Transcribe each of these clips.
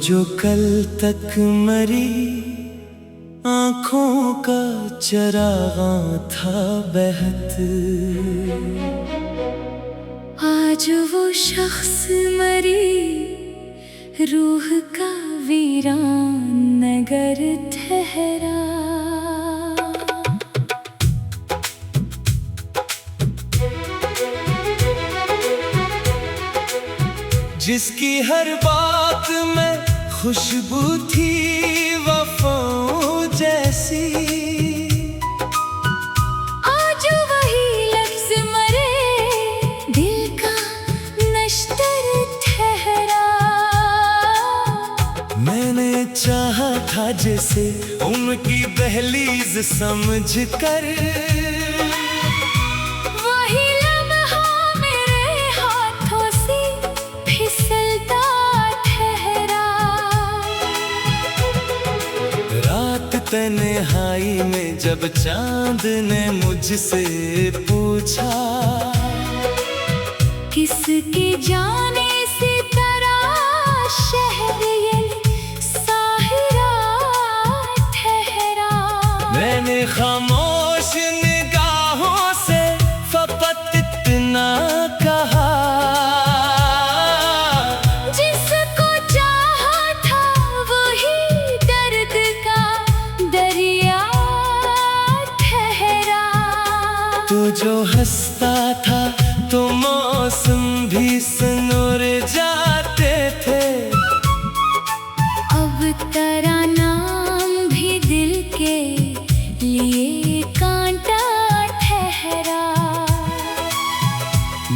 जो कल तक मरी आँखों का चरागा था बहत, आज वो शख्स मरी, रूह का वीरान नगर ठहरा। जिसकी हर बात में खुशबू थी वफाओं जैसी, आज वही लफ्ज मरे, दिल का नश्तर ठहरा। मैंने चाहा था जैसे उनकी दहलीज समझ कर, वही लम्हा मेरे हाथों से फिसलता ठहरा। रात तन्हाई में जब चांद ने मुझसे पूछा, किसके जाने सितारा शहर ये साहिरा ठहरा। मैंने खामोश निगाहों से फकत इतना कहा, जिसको चाहा था वही दर्द का दरिया ठहरा। तो जो हंसता था तो मौसम भी सनोर जाते थे, अब तेरा नाम भी दिल के लिए कांटा ठहरा।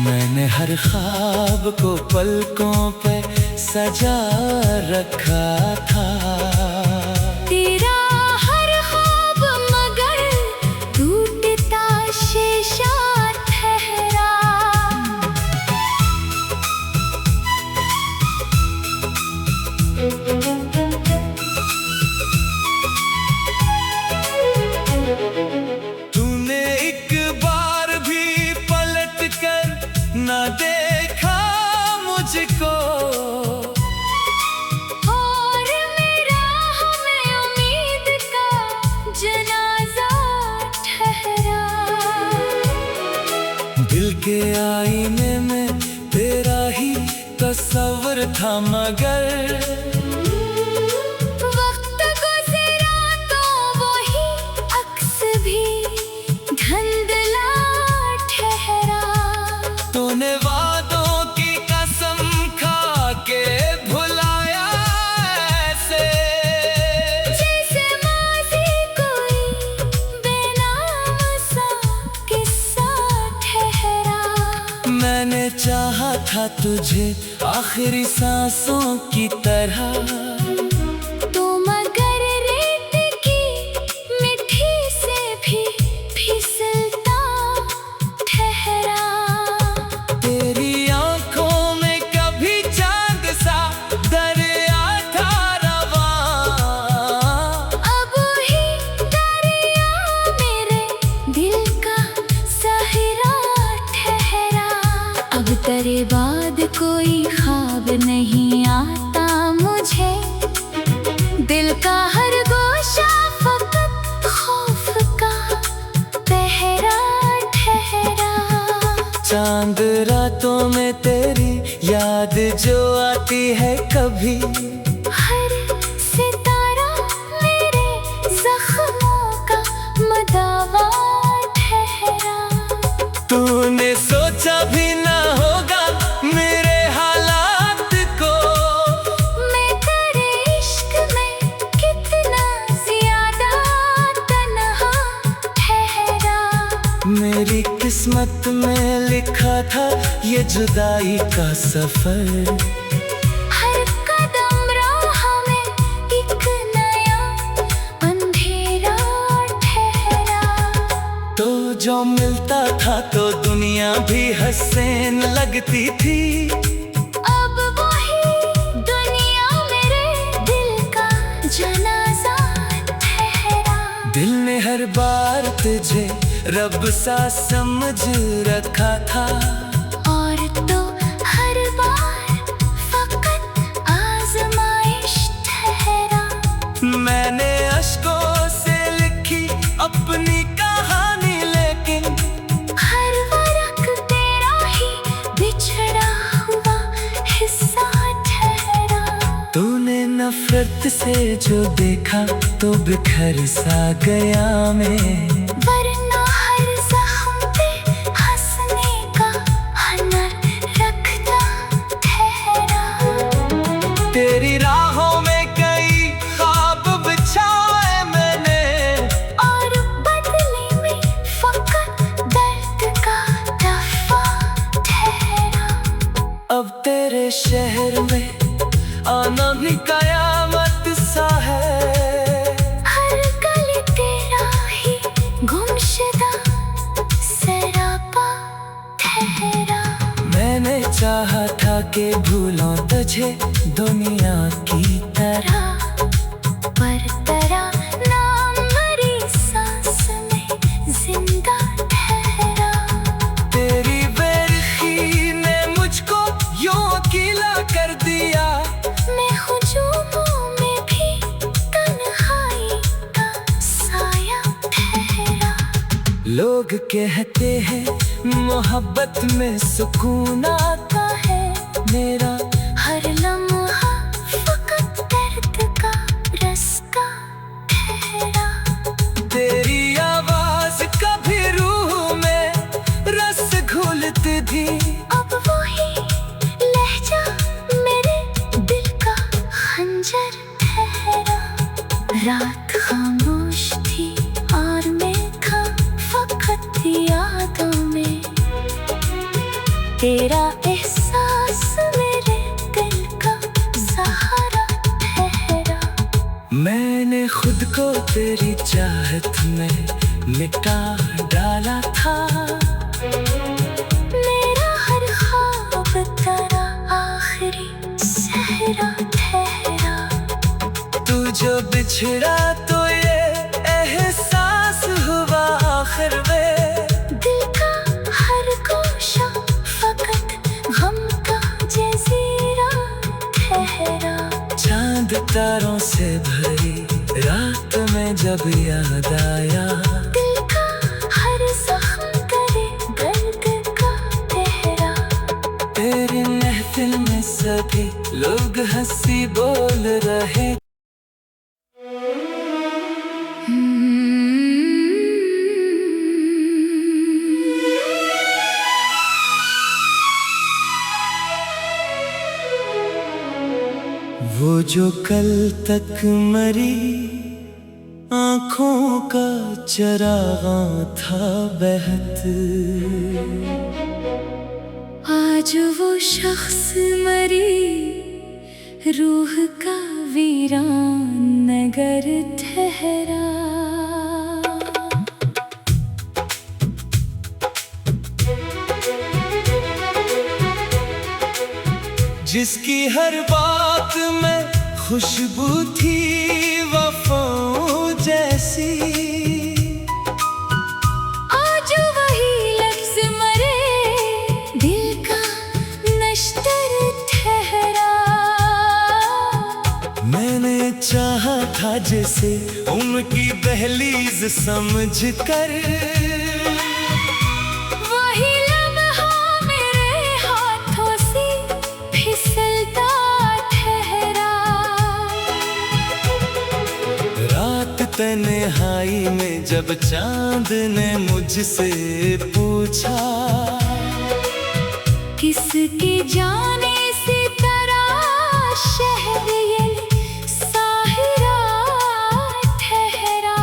मैंने हर ख्वाब को पलकों पे सजा रखा था। तेरा हर ख्वाब मगर टूटता शीशा ठहरा। तूने एक बार भी पलट कर ना देखा मुझको, और मेरा हमें उम्मीद का जनाजा ठहरा। दिल के आईने में तेरा ही तस्वर था मगर, वक्त गुज़रा तो वही अक्स भी धुंधला ठहरा। तूने वादों की कसम खा के भुलाया ऐसे, जैसे माज़ी कोई बेनाम सा किस्सा ठहरा। मैंने चाहा था तुझे आखिरी सांसों की तरह, तो मगर रेत की मिट्टी से भी फिसलता ठहरा। तेरी आंखों में कभी चांद सा दरिया था रवां, अब ही दरिया मेरे दिल का साहिरा ठहरा। अब तेरे बाद कोई ख्वाब नहीं आता मुझे, दिल का हर गोशा फकत खौफ का पहरा ठहरा। चांद रातों में तेरी याद जो आती है कभी, हर सितारा मेरे जख्मों का मदावा ठहरा। तूने सोचा भी ना होगा मेरे हालात को, मैं तेरे इश्क में कितना ज्यादा तन्हा ठहरा। मेरी किस्मत में लिखा था ये जुदाई का सफर, हर कदम राह में एक नया अंधेरा ठहरा। तो जो मिलता था तो दुनिया भी हसीन लगती थी, अब वही दुनिया मेरे दिल का जनाजा ठहरा। दिल ने हर बार तुझे रब सा समझ रखा था, और तो हर बार फकत आजमाइश शर्त से जो देखा तो बिखर सा गया मैं। वरना हर जख्म पे हंसने का हुनर रखता ठहरा। तेरी राहों में कई ख्वाब बिछाए मैंने, और बदले में फकत दर्द का दफा ठहरा। अब तेरे शहर में आना भी कयामत सा है। हर गली तेरा ही गुमशुदा सरापा ठहरा। मैंने चाहा था कि भूलों तुझे दुनिया की तरह, पर तेरा नाम मेरी सांस में जिंदा ठहरा। तेरी बेरुखी ने मुझको यूं अकेला कर दिया। मैं हुजूमों में भी तन्हाई का साया ठहरा। लोग कहते हैं मोहब्बत में सुकून आता है मेरा, हर लम्हा फकत दर्द का रास्ता ठहरा। तेरी आवाज कभी रूह में रस घोलती थी। अब वही लहजा मेरे दिल का खंजर ठहरा। रात खामोश थी और मैं था फकत यादों में। तेरा एहसास मेरे दिल का सहारा ठहरा। मैंने खुद को तेरी चाहत में मिटा डाला था। मेरा हर ख्वाब तेरा आखिरी सहरा ठहरा। तू जो बिछड़ा तो ये एहसास हुआ आखिर में। दिल का हर गोशा फकत गम का जजीरा ठहरा। चांद तारों से भरी रात में जब याद आया, दिल का हर जख्म करे दर्द का तेरा। तेरी महफिल में सभी लोग हंसी बोल रहे। वो जो कल तक मरी आँखों का चरागा था बहत, आज वो शख्स मरी रूह का वीरान नगर ठहरा। जिसकी हर बात में खुशबू थी वफाओं जैसी। आज वही लफ्ज मरे दिल का नश्तर ठहरा। मैंने चाहा था जैसे उनकी दहलीज समझ कर, वही लम्हा मेरे हाथों से फिसलता ठहरा। रात तन्हाई में जब चांद ने मुझसे पूछा, किसकी जाने सितारा शहर ये साहिरा ठहरा।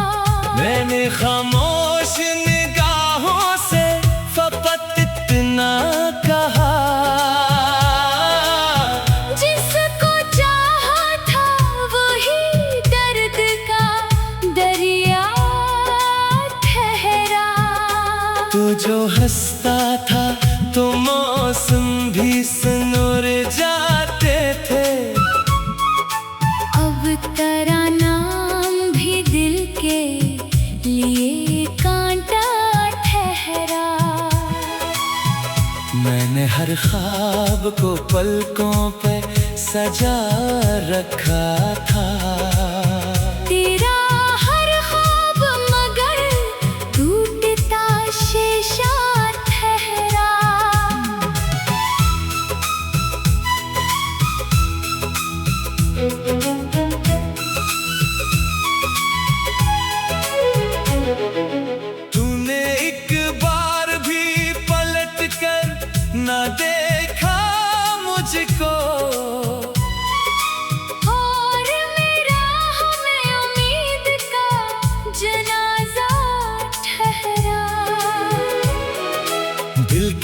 मैंने खामोश निगाहों से फकत इतना कहा, जिसको चाहा था वही दर्द का दरिया ठहरा। तो जो हंसता था तो मौसम भी सनोर जाते थे। अब तेरा नाम भी दिल के लिए कांटा ठहरा। मैंने हर ख्वाब को पलकों पे सजा रखा था। तेरा हर ख्वाब मगर टूटता शीशा ठहरा।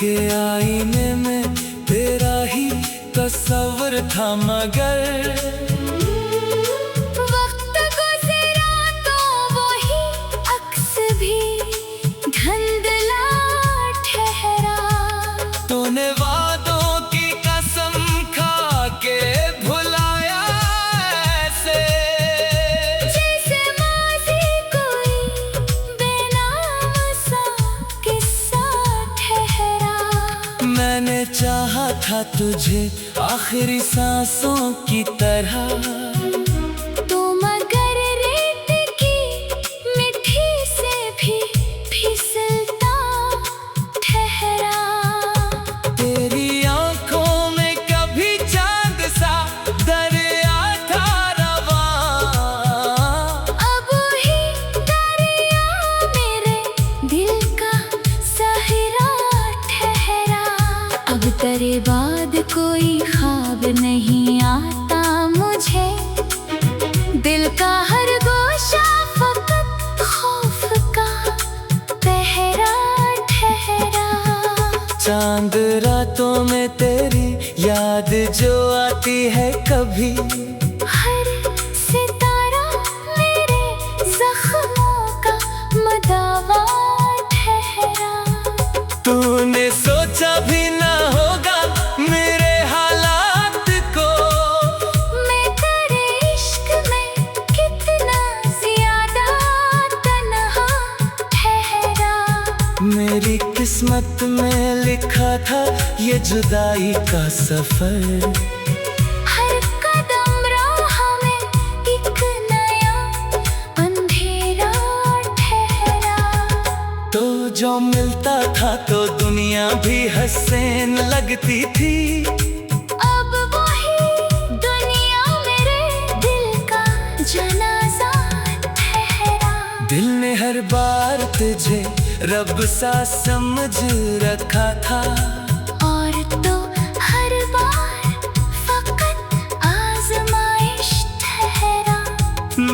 के आईने में तेरा ही तस्वीर था, मगर वक्त गुजरा तो वही अक्स भी धुंधला ठहरा। तूने वादों की कसम खा के भुलाया ऐसे, जैसे माज़ी कोई बेनाम सा किस्सा ठहरा। मैंने चाहा था तुझे आखिरी सांसों की तरह, तो मगर रेत की मिट्टी से भी फिसलता ठहरा। तेरी आंखों में कभी चांद सा दरिया था रवां, अब ही दरिया मेरे दिल का सहारा ठहरा। अब तेरे बाद कोई ख्वाब नहीं आता मुझे, दिल का हर गोशा फकत खौफ का पहरा ठहरा। चांद रातों में तेरी याद जो आती है कभी, हर सितारा मेरे जख्मों का मदावा ठहरा। तूने सोचा भी ना होगा मेरे हालात को, मैं तेरे इश्क में कितना ज्यादा तन्हा ठहरा। मेरी किस्मत में लिखा था ये जुदाई का सफर, हर कदम राह में एक नया अंधेरा ठहरा। तो जो मिलता था तो दुनिया भी हसीन लगती थी, अब वही दुनिया मेरे दिल का जनाजा ठहरा। दिल ने हर बार तुझे रब सा समझ रखा था, और तो हर बार फकत आजमाइश ठहरा।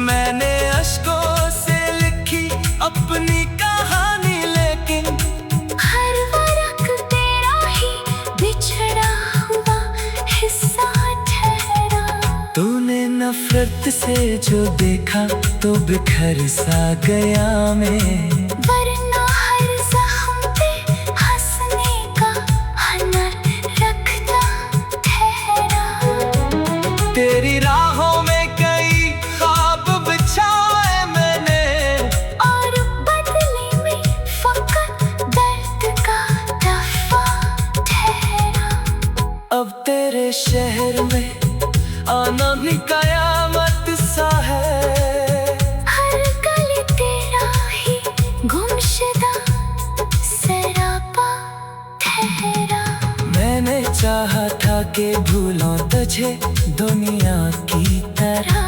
मैंने अश्कों से लिखी अपनी कहानी, लेकिन हर वरक तेरा ही बिछड़ा हुआ हिस्सा ठहरा। तूने नफरत से जो देखा तो बिखर सा गया मैं, वरना हर जख्म पे हंसने का हुनर रखता ठहरा। तेरी राहों में कई ख्वाब बिछाए मैंने, और बदले में फकत दर्द का दफा ठहरा। अब तेरे शहर में आना भी कयामत सा है, हर गली तेरा ही गुमशुदा सरापा ठहरा। मैंने चाहा था कि भूलों तुझे दुनिया की तरह,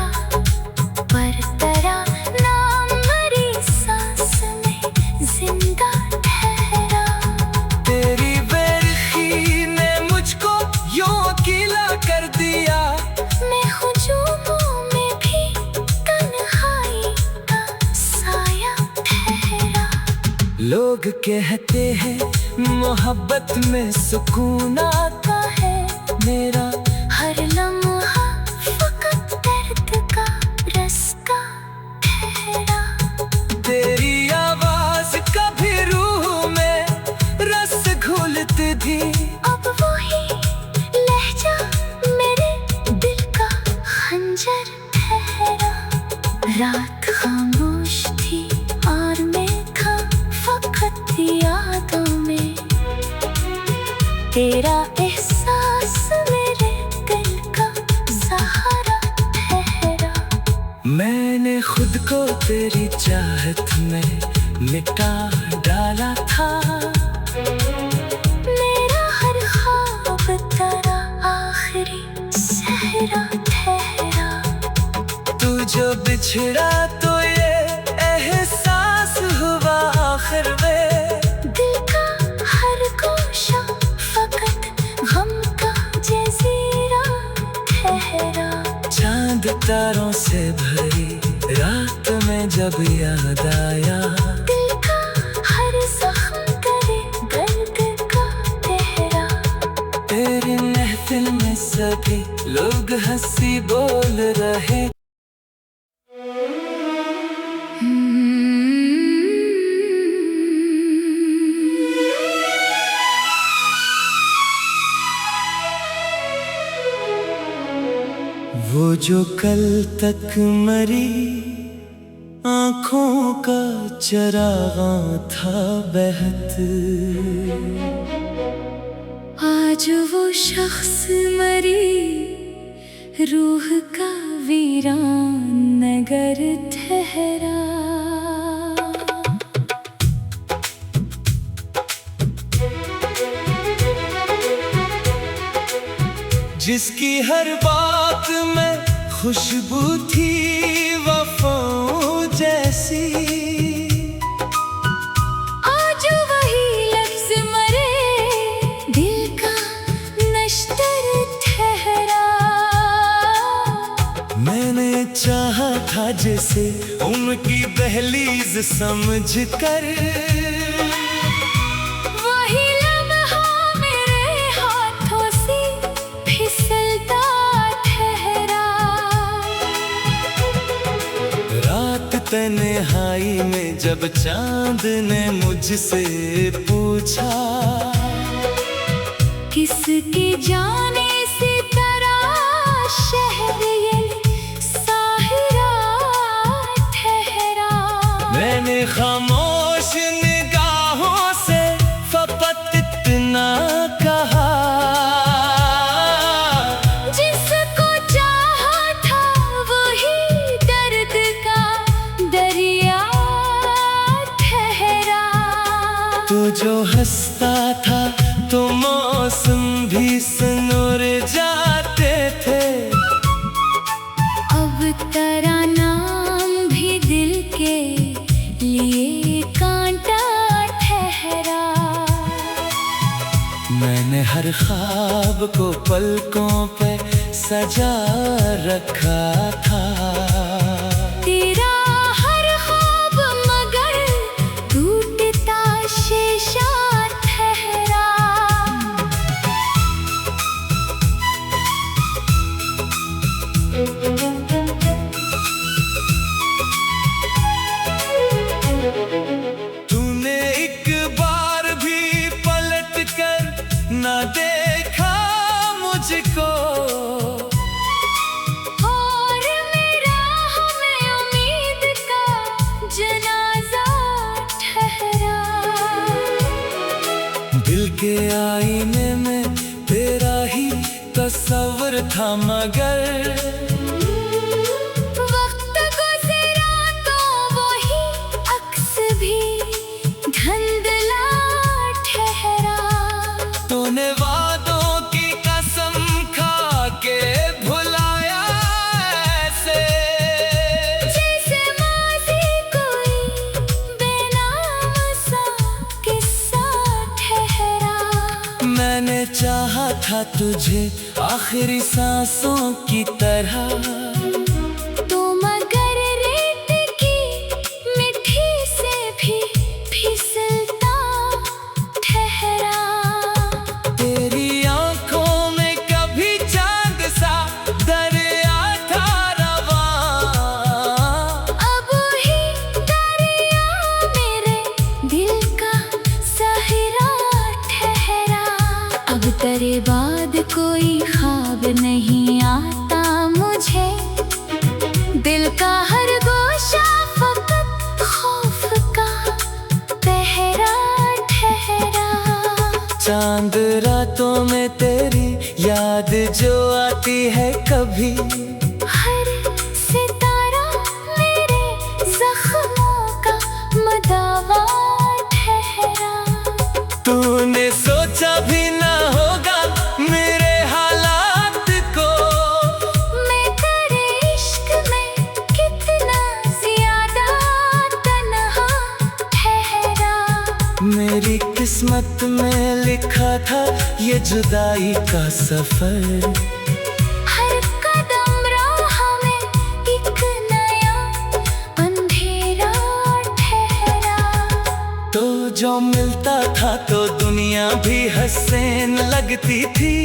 पर तेरा नाम मरी सांस में जिंदा ठहरा। तेरी बेरुखी ने मुझको यूं अकेला कर दिया, मैं हुजूमों में भी तन्हाई का साया ठहरा। लोग कहते हैं मोहब्बत में सुकून आता है, मेरा हर लम्हा फकत दर्द का रास्ता ठहरा। तेरी आवाज कभी रूह में रस घोलती थी, अब वही लहजा मेरे दिल का खंजर ठहरा। रात खामोश थी और मैं था फकत यादों में, तेरा एहसास मेरे दिल का सहारा ठहरा। मैंने खुद को तेरी चाहत में मिटा डाला था, मेरा हर ख्वाब तेरा आखिरी सहरा ठहरा। तू जो बिछड़ा तो ये एहसास हुआ आखिर में, दिल का हर गोशा फकत गम का जजीरा ठहरा। चांद तारों से भरी रात में जब याद आया, दिल का हर जख्म करे दर्द का महफिल में सभी लोग हंसी बोल रहे। वो जो कल तक मरी आँखों का चरागा था बहत, आज वो शख्स मरी रूह का वीरान नगर ठहरा। जिसकी हर बात में खुशबू थी वफाओं जैसी, आज वही लफ्ज मरे दिल का नश्तर ठहरा। मैंने चाहा था जैसे उनकी दहलीज समझ कर, तन्हाई में जब चांद ने मुझसे पूछा, किसकी जाने सितारा शहर ये साहिरा ठहरा। मैंने खामोश निगाहों से फकत इतना कहा, जिसको चाहा था वही दर्द का दरिया ठहरा। तो जो हंसता था तो मौसम भी सुनर जाते थे, अब तेरा नाम भी दिल के लिए कांटा ठहरा। मैंने हर ख्वाब को पलकों पे सजा रखा था, तेरा हर ख्वाब मगर टूटता शीशा ठहरा। तूने एक बार भी पलट कर ना देखा मुझको, और मेरा हमें उम्मीद का जनाजा ठहरा। दिल के आईने में तेरा ही तस्वर था मगर, वक्त गुज़रा तो वही अक्स भी धुंधला ठहरा। तूने वादों की कसम खा के भुलाया ऐसे, जैसे माज़ी कोई बेनाम सा किस्सा ठहरा। मैंने चाहा था तुझे आखिरी सांसों की तरह, तो मगर रेत की मिट्टी से भी फिसलता ठहरा। तेरी आंखों में कभी चांद सा दरिया था रवां, अब ही दरिया मेरे दिल का साहिरा ठहरा। अब तेरे बाद कोई ख्वाब नहीं आता मुझे, दिल का हर गोशा फकत खौफ का पहरा ठहरा। चांद रातों में तेरी याद जो आती है कभी, हर सितारा मेरे जख्मों का मदावा ठहरा। तूने सोचा भी ना होगा मेरे हालात को, मैं तेरे इश्क में कितना ज्यादा तन्हा ठहरा। मेरी किस्मत में लिखा था ये जुदाई का सफर, हर कदम राह में एक नया अंधेरा ठहरा। तो जो मिलता था तो दुनिया भी हसीन लगती थी,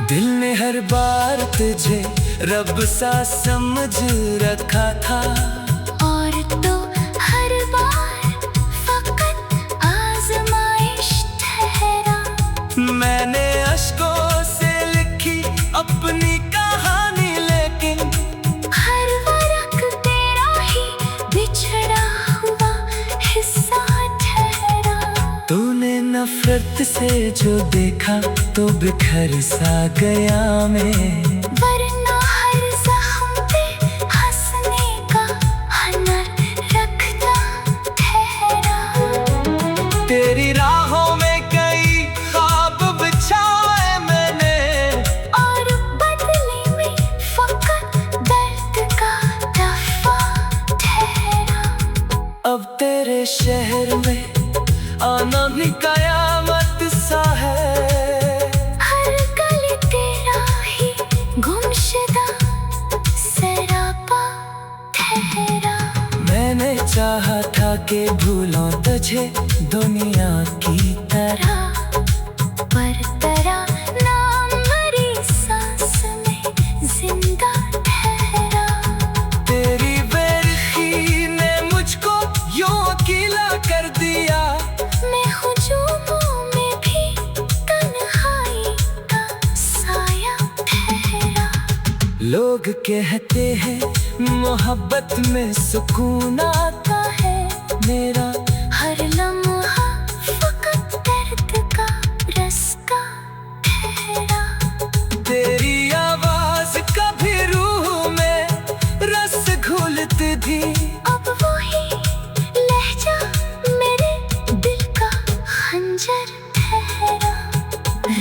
दिल ने हर बार तुझे रब सा समझ रखा था, और तो हर बार फकत आज़माइश ठहरा। मैंने अश्कों से लिखी अपनी कहानी, लेकिन हर वरक तेरा ही बिछड़ा हुआ हिस्सा ठहरा। तूने नफरत से जो देखा तो बिखर सा गया मैं, वरना हर ज़ख्म पे हंसने का हुनर रखता ठहरा। तेरी राहों में कई ख्वाब बिछाए मैंने, और बदले में फकत दर्द का दफा ठहरा। अब तेरे शहर में आना भी कयामत सा है। हर गली तेरा ही गुमशुदा सरापा ठहरा। मैंने चाहा था कि भूलों तुझे दुनिया की तरह, पर तेरा नाम मरी सांस में जिंदा ठहरा। तेरी बेरुखी ने मुझको यूं अकेला कर दिया, मैं हुजूमों में भी तन्हाई का साया ठहरा। लोग कहते हैं मोहब्बत में सुकून आता है मेरा, हर लम्हा फकत दर्द का रस्ता ठहरा। तेरी आवाज कभी रूह में रस घोलती थी, अब वही लहजा मेरे दिल का खंजर ठहरा।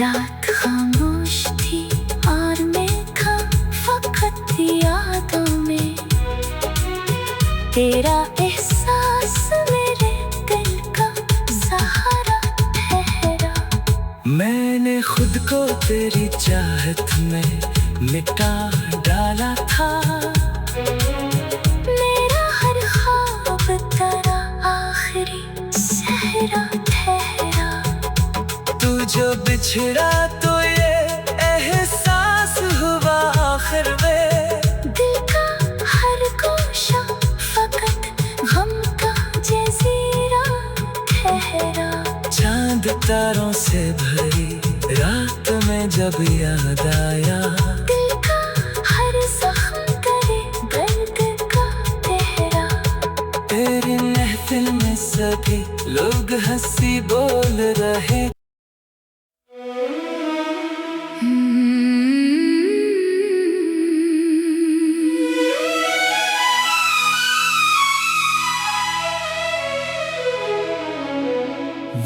रात खामोश थी और मैं था फकत यादों में, तेरा एहसास मेरे दिल का सहारा ठहरा। मैंने खुद को तेरी चाहत में मिटा डाला था, मेरा हर ख्वाब तेरा आखिरी सहरा ठहरा। तू जो बिछड़ा तो ये एहसास हुआ आखिर में, दिल का हर गोशा फकत गम का जज़ीरा ठहरा। चांद तारों से भरी रात में जब याद आया, दिल का हर ज़ख्म करे दर्द का गहरा। तेरी महफिल में सभी लोग हंसी बोल रहे,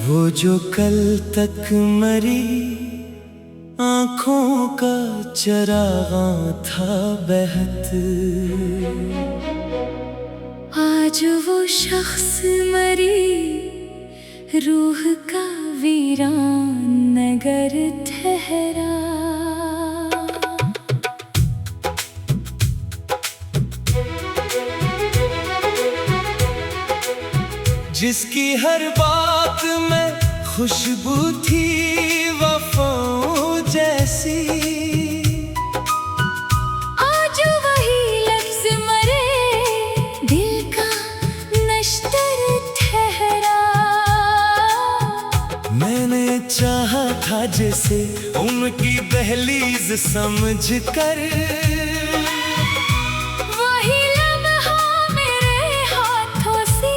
वो जो कल तक मरी आँखों का चरागा था बहत, आज वो शख्स मरी रूह का वीरान नगर ठहरा। जिसकी हर बात में खुशबू थी वफाओं जैसी, आज वही लफ्ज मरे दिल का नश्तर ठहरा। मैंने चाहा था जिसे उनकी दहलीज समझ कर, वही लम्हा मेरे हाथों से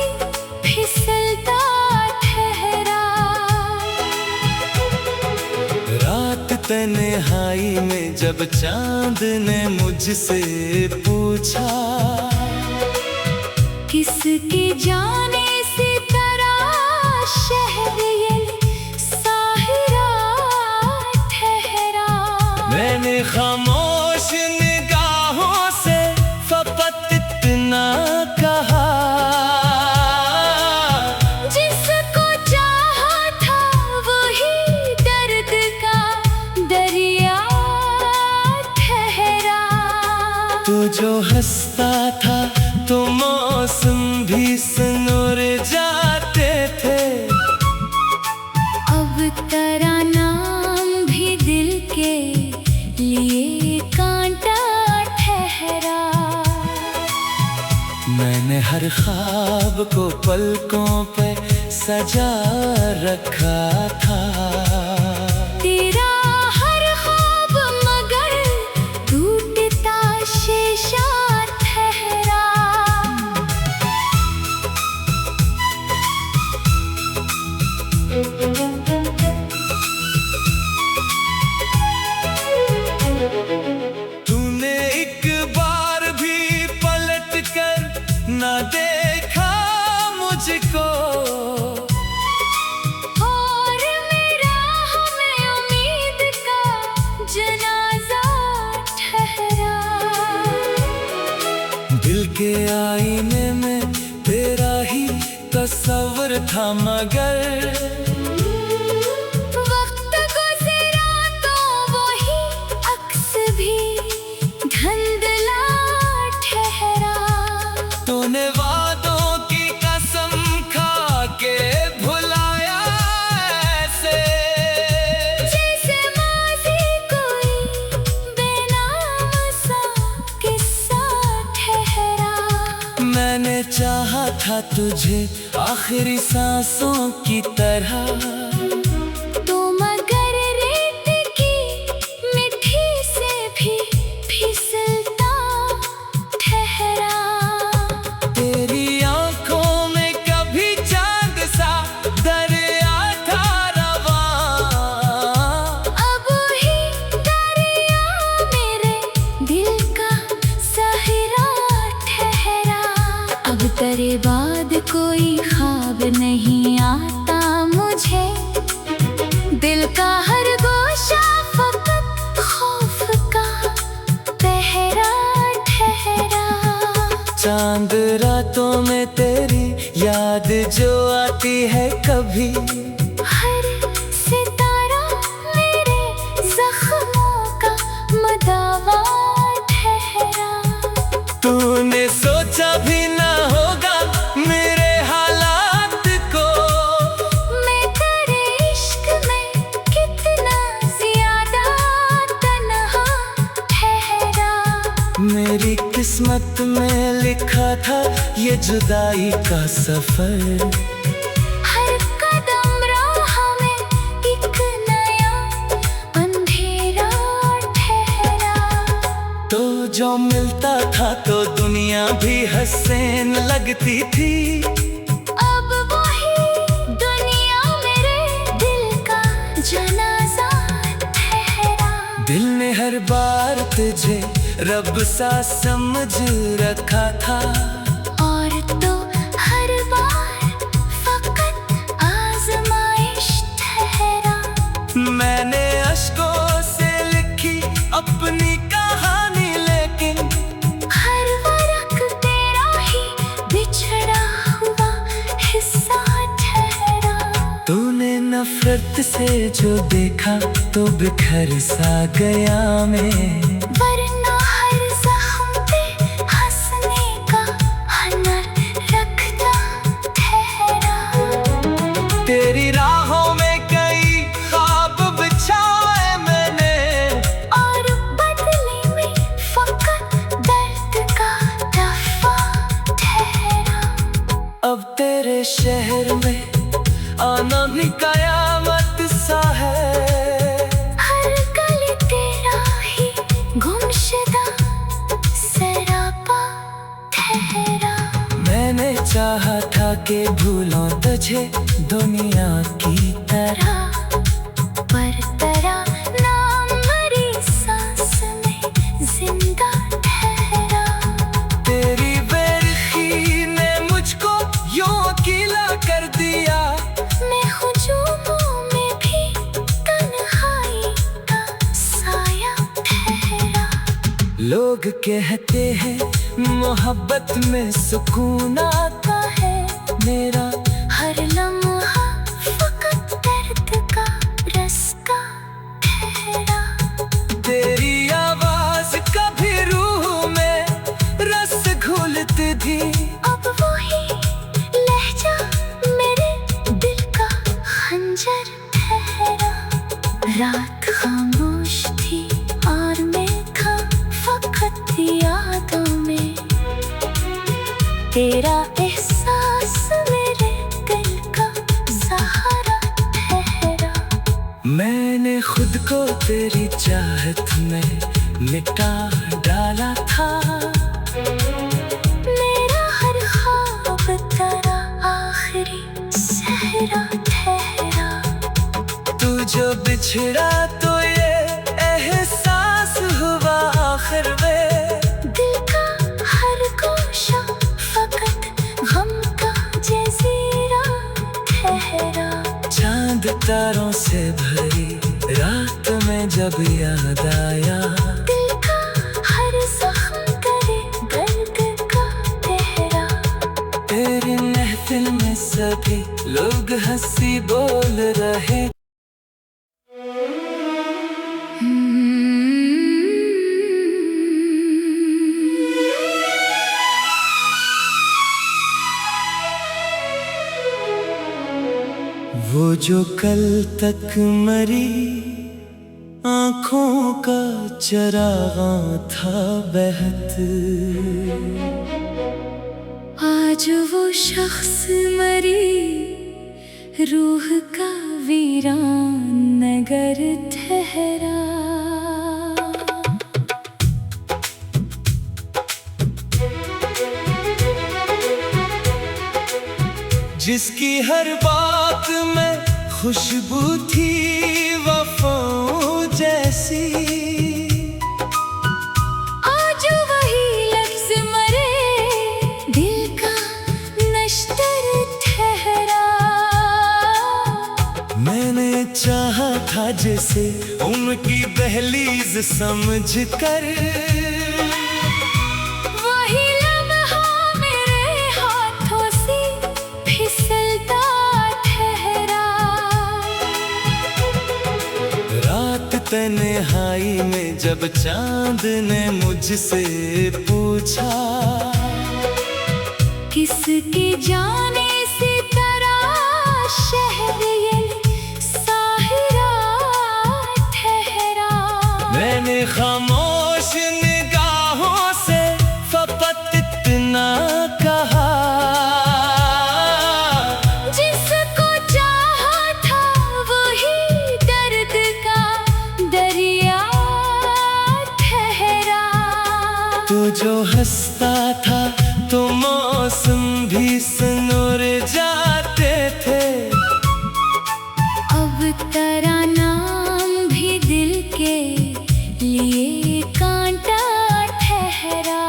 फिसलता ठहरा। रात तन्हाई में जब चांद ने मुझसे पूछा, किसकी जाने सितारा शहर ये साहिरा ठहरा। मैंने खामोश निगाहों से फकत इतना कहा, जिसको चाहा था वही दर्द का दरिया ठहरा। तू जो हंसता था तो मौसम भी सनोर जाते थे, अब तेरा नाम भी दिल के हर ख्वाब को पलकों पे सजा रखा था। तेरा हर ख्वाब मगर टूटता शीशा ठहरा। तूने एक बार भी पलट कर न देखा मुझको, और मेरा हमें उम्मीद का जनाजा ठहरा। दिल के आईने में तेरा ही तस्वर था मगर वक्त गुजरा तो वही अक्स भी धुंधला ठहरा। तूने वादों की कसम खा के भुलाया ऐसे, जैसे माज़ी कोई बेनाम सा किस्सा ठहरा। मैंने चाहा था तुझे आखिरी सांसों की तरह, तो मगर रेत की मिट्टी से भी फिसलता ठहरा। तेरी आंखों में कभी चांद सा दरिया था रवां, अब ही दरिया मेरे दिल का सहारा ठहरा। अब तेरे बाद कोई ख्वाब नहीं आता मुझे, दिल का हर गोशा फकत खौफ का पहरा ठहरा। चांद रातों में तेरी याद जो आती है कभी, हर सितारा मेरे जख्मों का मदावा ठहरा। तूने सोचा भी ना होगा मेरे हालात को, मैं तेरे इश्क में कितना ज्यादा तन्हा ठहरा। मेरी किस्मत में लिखा था ये जुदाई का सफर, हर कदम राह में एक नया अंधेरा ठहरा। तो जो मिलता था तो दुनिया भी हसीन लगती थी, अब वही दुनिया मेरे दिल का जनाजा ठहरा। दिल ने हर बार तुझे रब सा समझ रखा था, और तो हर बार फकत आजमाइश ठहरा। मैंने अश्कों से लिखी अपनी कहानी लेकिन हर वरक तेरा ही बिछड़ा हुआ हिस्सा ठहरा। तूने नफरत से जो देखा तो बिखर सा गया मैं, वरना हर ज़ख्म पे हंसने का हुनर रखता ठहरा। तेरी राहों में कई ख्वाब बिछाए मैंने, और बदले में फकत दर्द का दफा ठहरा। अब तेरे शहर में आना भी कयामत सा है, हर गली तेरा ही गुमशुदा सरापा ठहरा। मैंने चाहा था कि भूलों तुझे दुनिया की तरह, पर तेरा नाम मेरी सांस में जिंदा ठहरा। तेरी बेरुखी ने मुझको यूं अकेला कर दिया, मैं हुजूमों में भी तन्हाई का साया ठहरा। लोग कहते हैं मोहब्बत में सुकून आता है मेरा, हर लम्हा फकत दर्द का रस्का ठहरा। तेरी आवाज कभी रूह में रस घुलती थी, अब वही लहजा मेरे दिल का खंजर ठहरा। रात खामोश थी और मैं था फकत यादों में, तेरा मैंने खुद को तेरी चाहत में मिटा डाला था। मेरा हर ख्वाब तेरा आखिरी सहरा ठहरा। तू जो बिछड़ा तो ये एहसास हुआ आखिर में। दिल का हर गोशा फकत गम का जज़ीरा ठहरा। चांद तारों से भरी रात में जब याद आया। दिल का हर जख्म करे दर्द का तेहरा। तेरी महफिल में सभी लोग हंसी बोल रहे। वो जो कल तक मरी आँखों का चरागा था बहत। आज वो शख्स मरी रूह का वीरान नगर ठहरा। जिसकी हर बात में खुशबू थी वफाओं जैसी। आज वही लफ्ज मरे दिल का नश्तर ठहरा। मैंने चाहा था जिसे उनकी दहलीज समझकर। वही लम्हा मेरे हाथों से फिसलता ठहरा। रात तन्हाई में जब चांद ने मुझसे पूछा। किसकी जाने सितारा शहर ये साहिरा ठहरा। मैंने खामोश निगाहों से फकत इतना कहा। जिसको चाहा था वही दर्द का दरिया ठहरा। तू जो हंसता था तो मौसम भी सनोर जाते थे। अब तेरा नाम भी दिल के लिए कांटा ठहरा।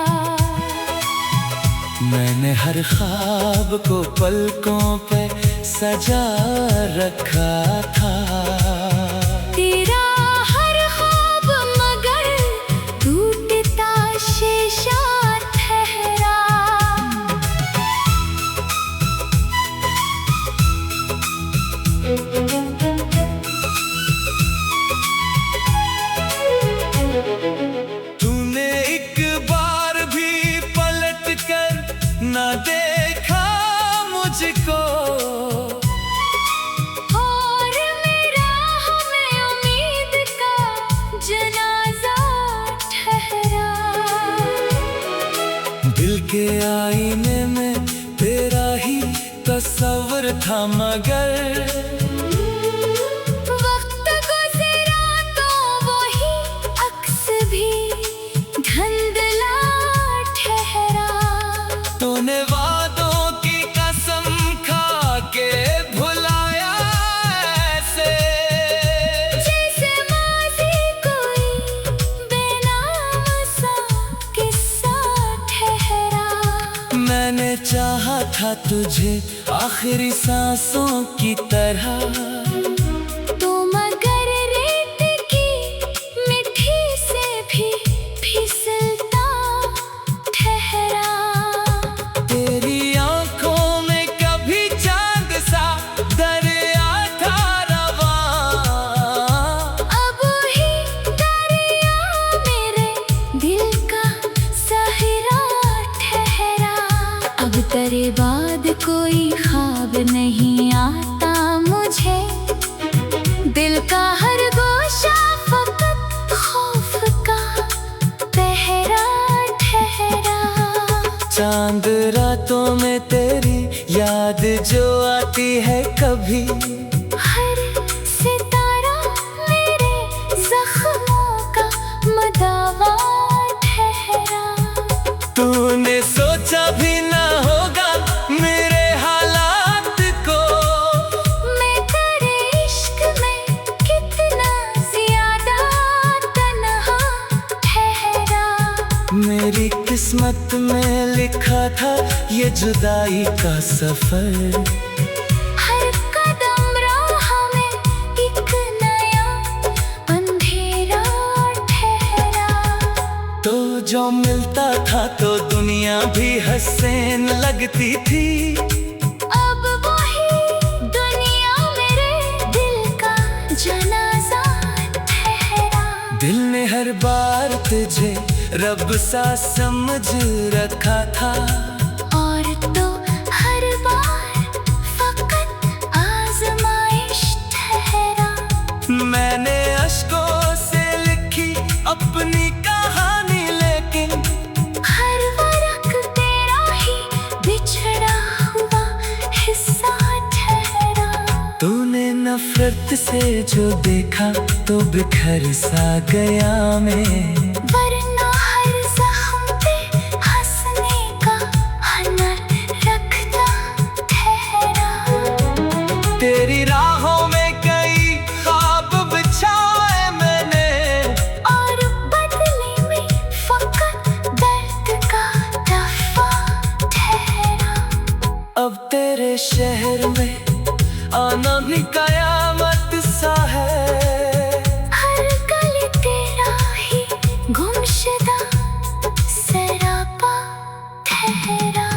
मैंने हर ख्वाब को पलकों पे सजा रखा था। तेरा हर ख्वाब मगर टूटता शीशा ठहरा। तूने एक बार भी पलट कर न देखा मुझको। और मेरा हमें उम्मीद का जनाजा ठहरा। दिल के आईने में तेरा ही तस्वर था मगर। वक्त गुज़रा तो वही अक्स भी धुंधला ठहरा। तूने वादों की कसम खा के भुलाया ऐसे। जैसे माज़ी कोई बेनाम सा किस्सा ठहरा। मैंने चाहा था तुझे आखिरी सांसों की तरह। तो मगर रेत की मिट्टी से भी फिसलता ठहरा। तेरी आंखों में कभी चांद सा दरिया था रवां। अब ही दरिया मेरे दिल का साहिरा ठहरा। अब तेरे बाद कोई ख्वाब नहीं आता मुझे। दिल का हर गोशा फकत खौफ का पहरा ठहरा। चांद रातों में तेरी याद जो आती है कभी। हर सितारा मेरे मेरी किस्मत में लिखा था ये जुदाई का सफर। हर कदम राह में एक नया अंधेरा ठहरा। तो जो मिलता था तो दुनिया भी हंसने लगती थी। अब वही दुनिया मेरे दिल का जनाजा ठहरा। दिल ने हर बार तुझे रब सा समझ रखा था। और तो हर बार फकत आजमाइश ठहरा। मैंने अश्कों से लिखी अपनी कहानी, लेकिन हर वरक तेरा ही बिछड़ा हुआ हिस्सा ठहरा। तूने नफरत से जो देखा तो बिखर सा गया मैं। वरना हर जख्म पे हंसने का हुनर रखता ठहरा। तेरी राहों में कई ख्वाब बिछाए मैंने, और बदले में फकत दर्द का दफा ठहरा। अब तेरे शहर में आना भी कयामत सा है। हर गली तेरा ही गुमशुदा सरापा ठहरा।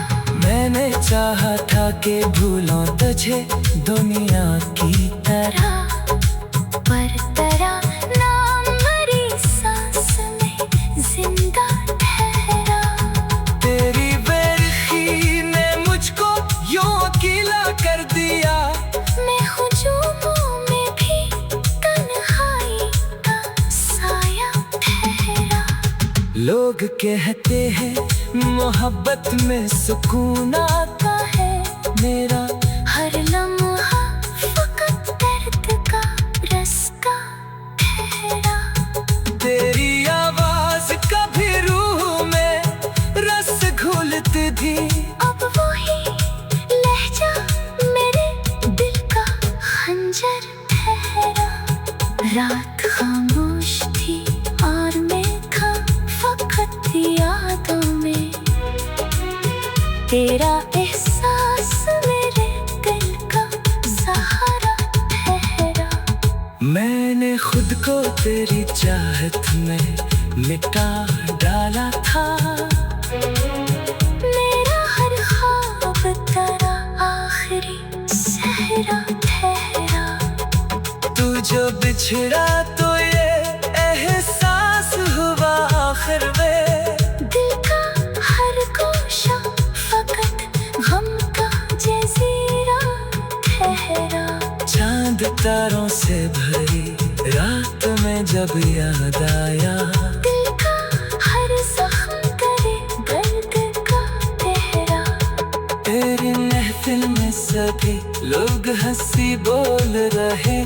मैंने चाहा था कि भूलों तुझे दुनिया की तरह, पर तेरा नाम मेरी सांस में जिंदा ठहरा। तेरी बेरुखी ने मुझको यूं अकेला कर दिया। मैं हुजूमों में भी तन्हाई का साया ठहरा। लोग कहते हैं मोहब्बत में सुकून आता है मेरा। हर लम्हा फकत दर्द का रस्ता ठहरा। तेरी आवाज कभी रूह में रस घोलती थी। अब वही लहजा मेरे दिल का खंजर ठहरा। रात खामोश थी और मैं था फकत यादों में। तेरा एहसास मेरे दिल का सहारा ठहरा। मैंने खुद को तेरी चाहत में मिटा डाला था। मेरा हर ख्वाब तेरा आखिरी सहरा ठहरा। तू जो बिछड़ा तो ये एहसास हुआ आखिर में। दिल का हर गोशा फकत गम का जजीरा ठहरा। चांद तारों से भरी रात में जब याद आया। दिल का हर जख्म करे दर्द का तेरा। तेरी महफिल में सभी लोग हंसी बोल रहे।